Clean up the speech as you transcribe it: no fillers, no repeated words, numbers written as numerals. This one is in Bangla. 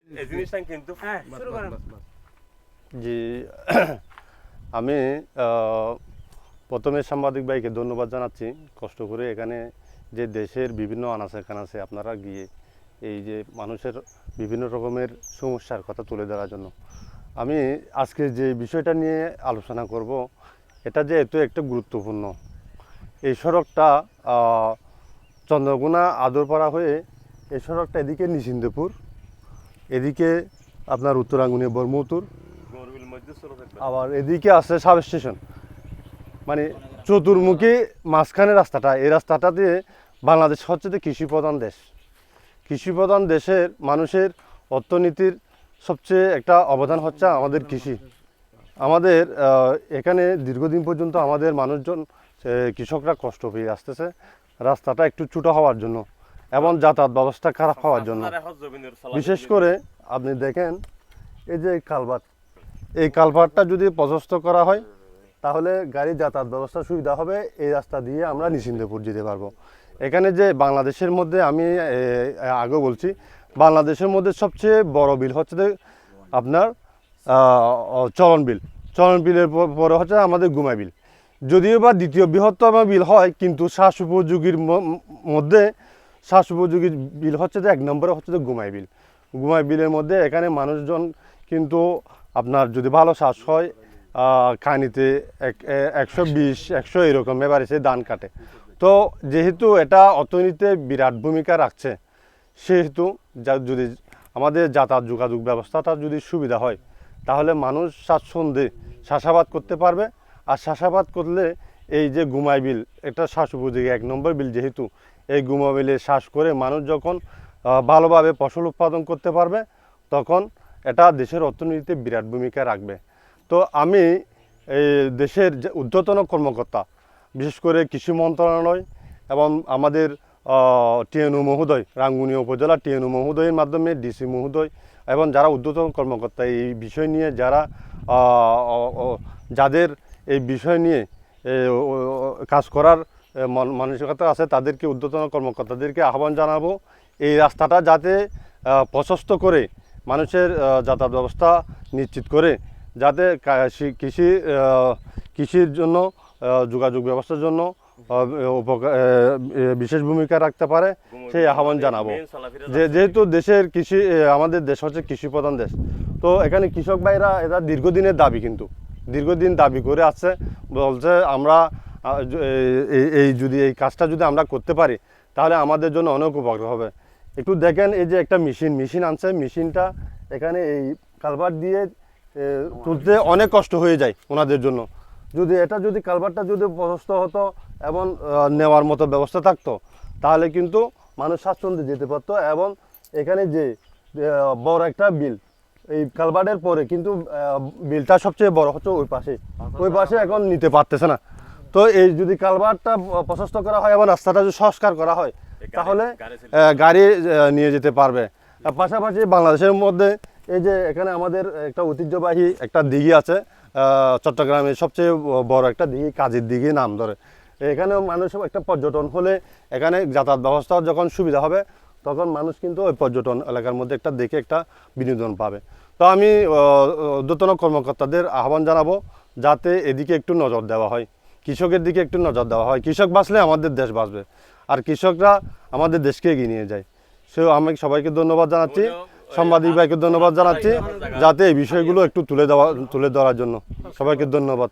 এই জিনিসটা কিন্তু শুরু করেন। জি আমি প্রথমে সাংবাদিক ভাইকে ধন্যবাদ জানাচ্ছি কষ্ট করে এখানে যে দেশের বিভিন্ন আনাচে কানাচে আপনারা গিয়ে এই যে মানুষের বিভিন্ন রকমের সমস্যার কথা তুলে ধরার জন্য। আমি আজকে যে বিষয়টা নিয়ে আলোচনা করব এটা যে এত একটা গুরুত্বপূর্ণ। এই সড়কটা চন্দ্রকোনা আদরপাড়া হয়ে এই সড়কটা এদিকে নিশ্চিন্তপুর, এদিকে আপনার উত্তরাঙ্গুনিয়া বর্মউত্তর, আবার এদিকে আছে সাব স্টেশন, মানে চতুর্মুখী মাঝখানে রাস্তাটা। এই রাস্তাটা দিয়ে বাংলাদেশ হচ্ছে যে কৃষি প্রধান দেশ। কৃষি প্রধান দেশের মানুষের অর্থনীতির সবচেয়ে একটা অবদান হচ্ছে আমাদের কৃষি। আমাদের এখানে দীর্ঘদিন পর্যন্ত আমাদের মানুষজন কৃষকরা কষ্ট পেয়ে আসতেছে রাস্তাটা একটু ছোটো হওয়ার জন্য এবং যাতায়াত ব্যবস্থা খারাপ হওয়ার জন্য। বিশেষ করে আপনি দেখেন এই যে কালভার্ট, এই কালভার্টটা যদি প্রশস্ত করা হয় তাহলে গাড়ি যাতায়াত ব্যবস্থা সুবিধা হবে। এই রাস্তা দিয়ে আমরা নিশ্চিন্তপুর যেতে পারবো। এখানে যে বাংলাদেশের মধ্যে আমি আগে বলছি, বাংলাদেশের মধ্যে সবচেয়ে বড় বিল হচ্ছে আপনার চলন বিল। চলন বিলের পরে হচ্ছে আমাদের গুমাই বিল। যদিও বা দ্বিতীয় বৃহত্তম বিল হয়, কিন্তু শ্বাস উপযোগীর মধ্যে শ্বাস উপযোগী বিল হচ্ছে যে 1 নম্বরে হচ্ছে যে গুমাই বিল। গুমাই বিলের মধ্যে এখানে মানুষজন কিন্তু আপনার যদি ভালো শ্বাস হয় খানিতে 120-100 এরকম এবারে ধান কাটে। তো যেহেতু এটা অর্থনীতিতে বিরাট ভূমিকা রাখছে, সেহেতু যদি আমাদের যাতায়াত যোগাযোগ ব্যবস্থাটা যদি সুবিধা হয় তাহলে মানুষ স্বাচ্ছন্দ্যে চাষাবাদ করতে পারবে। আর চাষাবাদ করলে এই যে গুমাই বিল, এটা শ্বাস উপযোগী 1 নম্বর বিল, যেহেতু এই গুমাই বিলে শ্বাস করে মানুষ যখন ভালোভাবে ফসল উৎপাদন করতে পারবে তখন এটা দেশের অর্থনীতিতে বিরাট ভূমিকা রাখবে। তো আমি এই দেশের যে ঊর্ধ্বতন কর্মকর্তা, বিশেষ করে কৃষি মন্ত্রণালয় এবং আমাদের টিএনও মহোদয়, রাঙ্গুনিয়া উপজেলা টিএনও মহোদয়ের মাধ্যমে ডিসি মহোদয় এবং যারা ঊর্ধ্বতন কর্মকর্তা এই বিষয় নিয়ে যাদের এই বিষয় নিয়ে কাজ করার মানসিকতা আছে, তাদেরকে ঊর্ধ্বতন কর্মকর্তাদেরকে আহ্বান জানাবো এই রাস্তাটা যাতে প্রশস্ত করে মানুষের যাতায়াত ব্যবস্থা নিশ্চিত করে, যাতে কৃষির জন্য যোগাযোগ ব্যবস্থার জন্য বিশেষ ভূমিকা রাখতে পারে সেই আহ্বান জানাবো। যেহেতু দেশের কৃষি, আমাদের দেশ হচ্ছে কৃষি প্রধান দেশ, তো এখানে কৃষক ভাইরা এরা দীর্ঘদিনের দাবি, কিন্তু দীর্ঘদিন দাবি করে আসছে, বলছে আমরা যদি এই কাজটা যদি আমরা করতে পারি তাহলে আমাদের জন্য অনেক উপকার হবে। একটু দেখেন এই যে একটা মেশিন আনছে, মেশিনটা এখানে এই কালভার্ট দিয়ে তুলতে অনেক কষ্ট হয়ে যায় ওনাদের জন্য। যদি কালভার্টটা যদি প্রশস্ত হতো এবং নেওয়ার মতো ব্যবস্থা থাকতো তাহলে কিন্তু মানুষ স্বাচ্ছন্দ্যে যেতে পারতো। এবং এখানে যে বড় একটা বিল, এই কালভার্টের পরে কিন্তু বিলটা সবচেয়ে বড় হচ্ছে ওই পাশে এখন নিতে পারতেছে না। তো এই যদি কালভার্টটা প্রশস্ত করা হয় এবং রাস্তাটা যদি সংস্কার করা হয় তাহলে গাড়ি নিয়ে যেতে পারবে। পাশাপাশি বাংলাদেশের মধ্যে এই যে এখানে আমাদের একটা ঐতিহ্যবাহী একটা দিঘি আছে, চট্টগ্রামের সবচেয়ে বড় একটা দিঘি, কাজীর দিঘি নাম ধরে। এখানে মানুষ একটা পর্যটন হলে এখানে যাতায়াত ব্যবস্থা যখন সুবিধা হবে তখন মানুষ কিন্তু ওই পর্যটন এলাকার মধ্যে একটা দেখে একটা বিনোদন পাবে। তো আমি ঊর্ধ্বতন কর্মকর্তাদের আহ্বান জানাবো যাতে এদিকে একটু নজর দেওয়া হয়, কৃষকের দিকে একটু নজর দেওয়া হয়। কৃষক বাঁচলে আমাদের দেশ বাঁচবে, আর কৃষকরা আমাদের দেশকে এগিয়ে নিয়ে যায়। আমি সবাইকে ধন্যবাদ জানাচ্ছি, সাংবাদিক ভাইকে ধন্যবাদ জানাচ্ছি যাতে এই বিষয়গুলো একটু তুলে ধরার জন্য। সবাইকে ধন্যবাদ।